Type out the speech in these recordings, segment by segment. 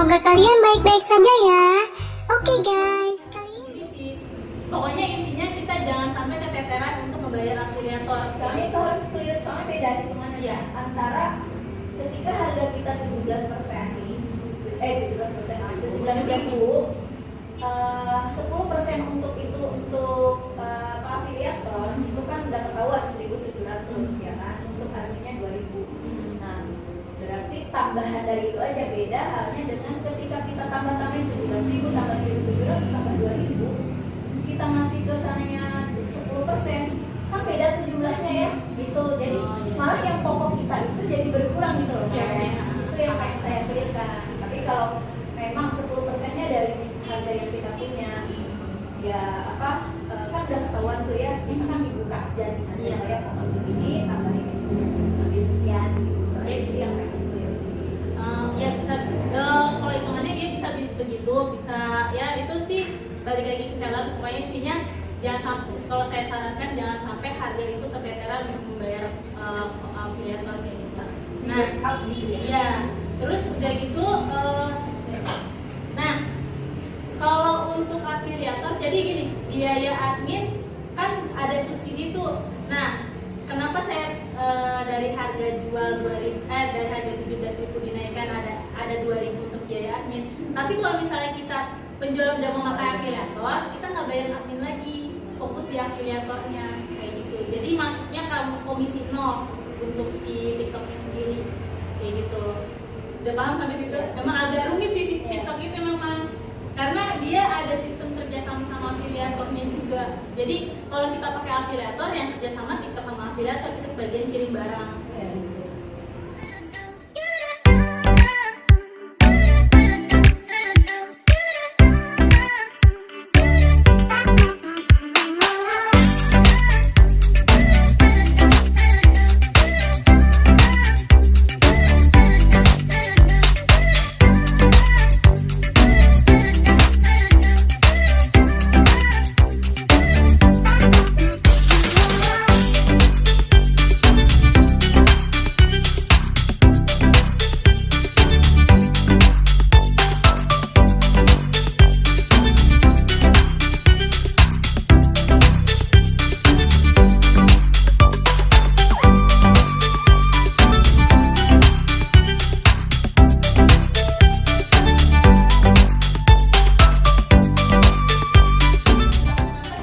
Semoga kalian baik-baik saja ya. Oke guys, kalian Ini sih, pokoknya intinya kita jangan sampai keteteran untuk membayar afiliator. Soalnya itu harus clear, soalnya beda hitungannya Iya. antara ketika harga kita 17% nih, 17%, 17.000, 10% untuk itu untuk afiliator itu kan udah ketahuan 1.700 ya kan, untuk harganya 2.000. Nah, berarti tambahan dari itu aja. Beda halnya dengan ketika kita tambah-tambahin 17.000 tambah 1.700 tambah 2.000, kita masih ke sananya 10%, kan beda tuh jumlahnya ya gitu. Jadi Oh, iya. malah yang pokok kita itu jadi berkurang gitu loh. Iya, Kayak iya. itu yang kayak saya clearkan. Tapi kalau memang 10%-nya dari harga yang kita punya, ya kan udah ketahuan tuh ya, kita kan dibuka aja nih, harga Iya. saya mau masuk ini tambahin ini ambil sekian gitu. Iya, Itu sih yang kayak gitu ya. Ya bisa, kalau hitungannya dia bisa begitu, bisa ya itu sih balik lagi ke seller. Pokoknya intinya jangan sampai, kalau saya sarankan jangan sampai harga itu keteteran untuk membayar afiliator kayak gitu. Nah, Up gitu ya. ya terus udah gitu, nah kalau untuk afiliator jadi gini, biaya admin kan ada subsidi tuh. Nah, kenapa saya dari harga jual 2000 dari harga 17.000 dinaikkan ada 2.000 untuk biaya admin. Tapi kalau misalnya kita penjual udah memakai afiliator, kita nggak bayar admin lagi, fokus di afiliatornya kayak gitu. Jadi masuknya kamu komisi 0 untuk si TikToknya sendiri kayak gitu. Udah paham sampai situ? Memang agak rumit sih si TikTok itu memang, karena dia ada sistem kerjasama sama afiliatornya juga. Jadi kalau kita pakai afiliator yang kerjasama TikTok sama afiliator, kita bagian kirim barang.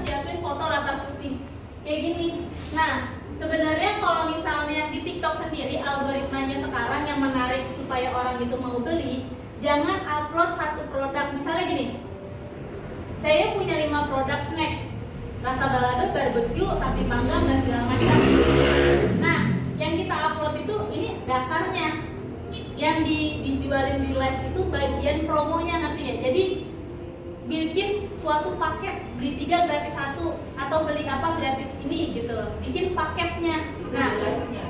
Siapin foto latar putih kayak gini. Nah, sebenarnya kalau misalnya di TikTok sendiri algoritmanya sekarang yang menarik supaya orang itu mau beli, jangan upload satu produk. Misalnya gini, saya punya 5 produk snack, rasa balado, barbecue, sapi panggang, dan segala macam. Nah, yang kita upload itu ini dasarnya, yang dijualin di live itu bagian promonya nantinya. Jadi bikin suatu paket, beli 3 gratis 1 atau beli apa gratis ini gitu loh, bikin paketnya. Nah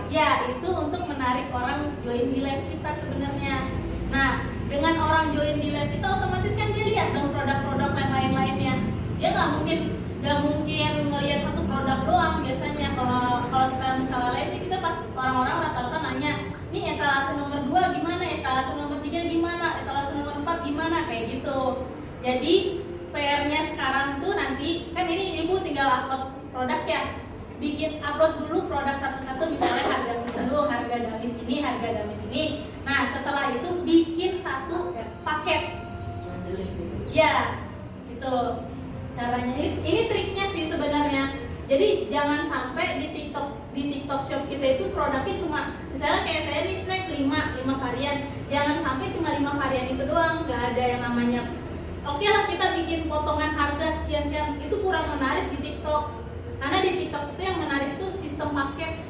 ya itu untuk menarik orang join di live kita sebenarnya. Nah dengan orang join di live kita, otomatis kan dia lihat dong produk-produk yang lain-lainnya. Dia nggak mungkin ngelihat satu produk doang. Biasanya kalau kita misalnya live, kita pas orang-orang rata-rata nanya, nih etalase nomor 2 gimana, etalase nomor 3 gimana, etalase nomor 4 gimana, kayak gitu. Jadi PR-nya sekarang tuh nanti, kan ini ibu tinggal upload produk ya, bikin upload dulu produk satu-satu, misalnya harga kerudung, harga gamis ini, harga gamis ini. Nah setelah itu bikin satu paket. Ya, gitu caranya. Ini triknya sih sebenarnya. Jadi jangan sampai di TikTok Shop kita itu produknya cuma, misalnya kayak saya nih snack 5 varian. Jangan sampai cuma 5 varian itu doang, nggak ada yang namanya oke lah kita bikin potongan harga sekian-sekian. Itu kurang menarik di TikTok. Karena di TikTok itu yang menarik itu sistem paket,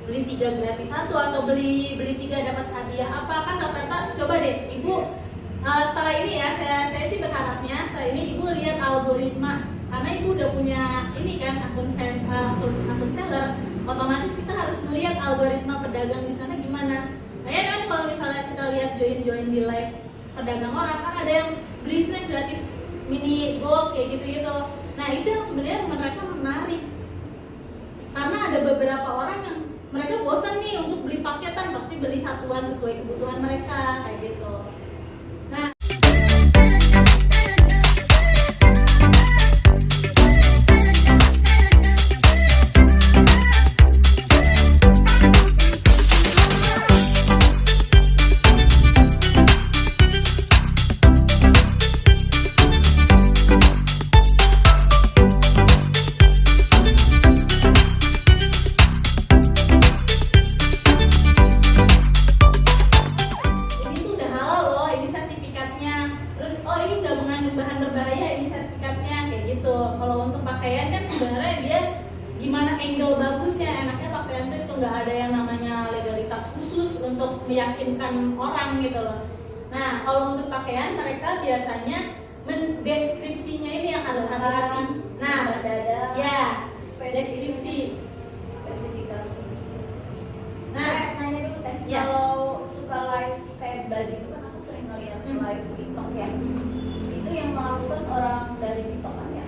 beli 3 gratis 1 atau beli 3 dapat hadiah apa. Kan rata-rata, coba deh ibu, setelah ini ya, saya sih berharapnya setelah ini ibu lihat algoritma, karena ibu udah punya ini kan akun seller, otomatis kita harus melihat algoritma pedagang di sana gimana. Kayak kan kalau misalnya kita lihat join di live pedagang orang, kan ada yang beli snack gratis mini gold kayak gitu-gitu. Nah itu yang sebenarnya mereka menarik, karena ada beberapa orang yang mereka bosan nih untuk beli paketan, pasti beli satuan sesuai kebutuhan mereka kayak gitu. Nah bahan berbahaya ini sertifikatnya kayak gitu. Kalau untuk pakaian kan sebenarnya dia gimana angle bagusnya, enaknya pakaian itu nggak ada yang namanya legalitas khusus untuk meyakinkan orang gitu loh. Nah kalau untuk pakaian mereka biasanya mendeskripsinya ini yang harus hati-hati. Nah ada ya deskripsi. spesifikasi. Nah Nanya dulu teh, ya. kalau suka live kayak baju itu kan aku sering ngeliat live TikTok ya. Itu yang melakukan orang dari TikTok kan ya?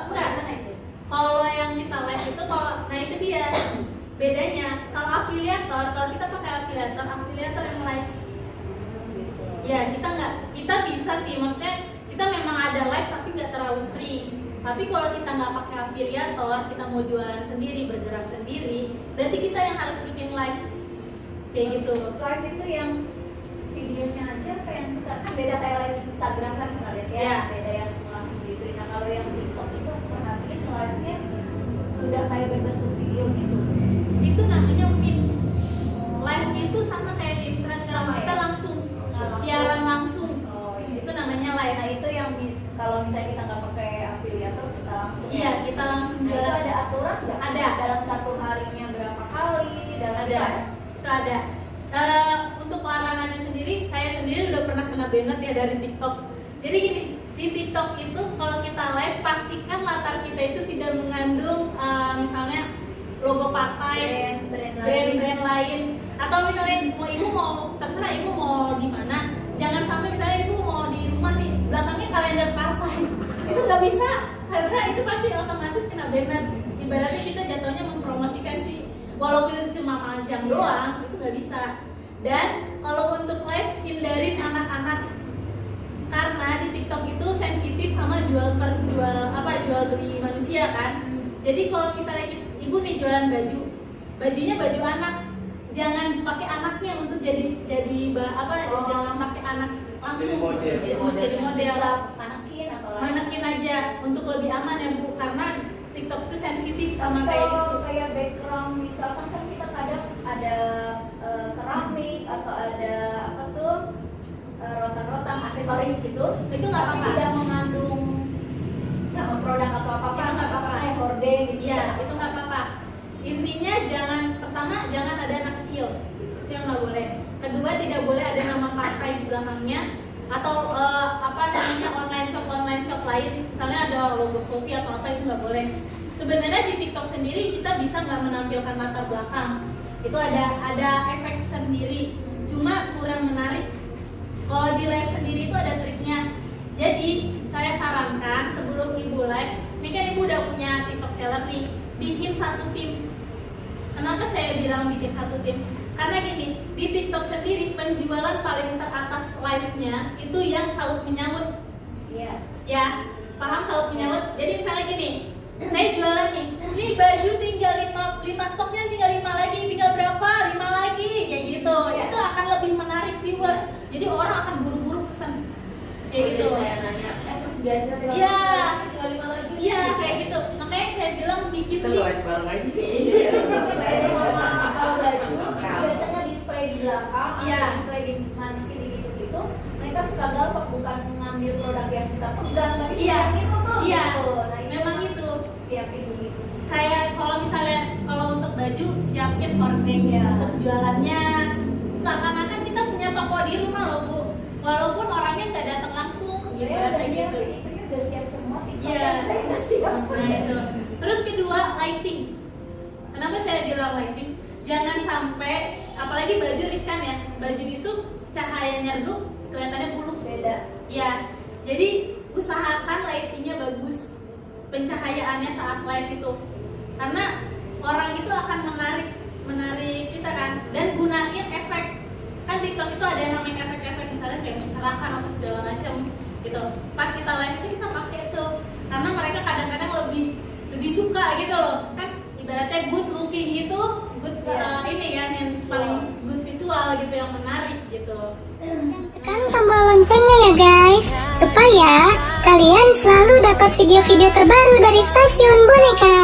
Enggak. Gimana itu? Kalau yang kita live itu nah itu dia bedanya. Kalau afiliator, kalau kita pakai afiliator yang live. Ya kita bisa sih, maksudnya kita memang ada live tapi nggak terlalu sering. Tapi kalau kita nggak pakai afiliator, kita mau jualan sendiri, bergerak sendiri, berarti kita yang harus bikin live kayak gitu. Live itu yang videonya aja kayak yang kita kan beda kayak live Instagram kan pernah lihat ya, Ya. beda yang langsung gitu. Nah kalau yang TikTok itu aku perhatiin live-nya sudah kayak berbentuk video gitu. Itu namanya feed. Live itu sama kayak di Instagram, Sama kita ya? langsung Langsung. siaran langsung. Oh iya. Itu namanya live. Nah itu yang kalau misalnya kita nggak pakai afiliator kita langsung. Iya, kita langsung Nah, itu jualan. ada aturan nggak? Ada. Dalam satu harinya berapa kali? Dalam Ada, itu ada. Untuk larangannya sendiri, saya sendiri udah pernah kena banned ya dari TikTok. Jadi gini, di TikTok itu kalau kita live pastikan latar kita itu tidak mengandung misalnya logo partai, brand lain, atau misalnya ibu mau terserah ibu mau di mana, jangan sampai misalnya ibu mau di rumah nih belakangnya kalender partai, itu nggak bisa karena itu pasti otomatis kena banned. Ibaratnya kita jatuhnya mempromosikan sih, walaupun itu cuma panjang doang, itu nggak bisa. Dan kalau untuk live hindarin anak-anak karena di TikTok itu sensitif sama jual beli manusia kan. Jadi kalau misalnya ibu nih jualan bajunya baju anak, jangan pakai anaknya untuk jadi jangan pakai anak langsung jadi model manekin atau lain. manekin aja untuk lebih aman ya Bu, karena TikTok itu sensitif sama Tapi kayak kalau gitu. kayak background misalkan kan kita kadang ada keramik atau ada apa tuh rotan-rotan aksesoris gitu, Itu nggak tapi apa-apa. tidak mengandung nama produk atau apa-apa, Itu nggak apa-apa. kayak horden gitu. Iya, itu nggak apa-apa. Intinya pertama jangan ada anak kecil, itu yang nggak boleh. Kedua tidak boleh ada nama partai di belakangnya atau online shop lain, misalnya ada logo Shopee atau apa, itu nggak boleh. Sebenarnya di TikTok sendiri kita bisa nggak menampilkan latar belakang, itu ada efek sendiri, cuma kurang menarik. Kalau di live sendiri itu ada triknya. Jadi saya sarankan sebelum ibu live, ini kan ibu udah punya TikTok seller nih, bikin satu tim. Kenapa saya bilang bikin satu tim? Karena gini, di TikTok sendiri penjualan paling teratas live-nya itu yang saut menyahut. Iya. Ya, paham saut menyahut? Jadi misalnya gini, saya jualan nih baju tinggal 5 stoknya tinggal 5 lagi, tinggal berapa? 5 lagi, kayak gitu. Iya. Itu akan lebih menarik viewers. Jadi orang akan buru-buru pesen. Kayak gitu. Saya nanya, terus biar kita tinggal Iya. tinggal 5 lagi. Iya, kayak gitu. Makanya saya bilang bikin Kita nih. live bareng aja. Kayak sama kalau baju biasanya display di belakang, Iya. atau display di manekin gitu-gitu. Mereka suka gampang bukan ngambil produk yang kita pegang, tapi Iya. yang itu tuh. Iya, gitu. Nah, itu memang gitu. siapin begitu. Kayak kalau untuk baju siapin hording Iya. untuk jualannya. Seakan-akan kita punya toko di rumah loh Bu. Walaupun orangnya nggak datang langsung, gitu Saya udah kayak gitu. nyiapin itunya udah siap semua. TikTok Iya. yang saya nggak siap. Nah itu. Terus kedua lighting. Kenapa saya bilang lighting? Jangan sampai, apalagi baju riskan ya. Baju itu cahayanya redup, kelihatannya buluk. Beda. Ya, jadi usahakan lightingnya bagus, pencahayaannya saat live itu, karena orang itu akan menarik kita kan, dan gunain efek. Kan TikTok itu ada yang namanya efek-efek, misalnya kayak mencerahkan apa segala macam gitu. Pas kita live itu kita pakai itu, karena mereka kadang-kadang lebih suka gitu loh. Kan ibaratnya good looking gitu, good ini kan yang paling good visual gitu, yang menarik gitu. Tekan tombol loncengnya ya guys, supaya kalian selalu dapat video-video terbaru dari Stasiun Boneka.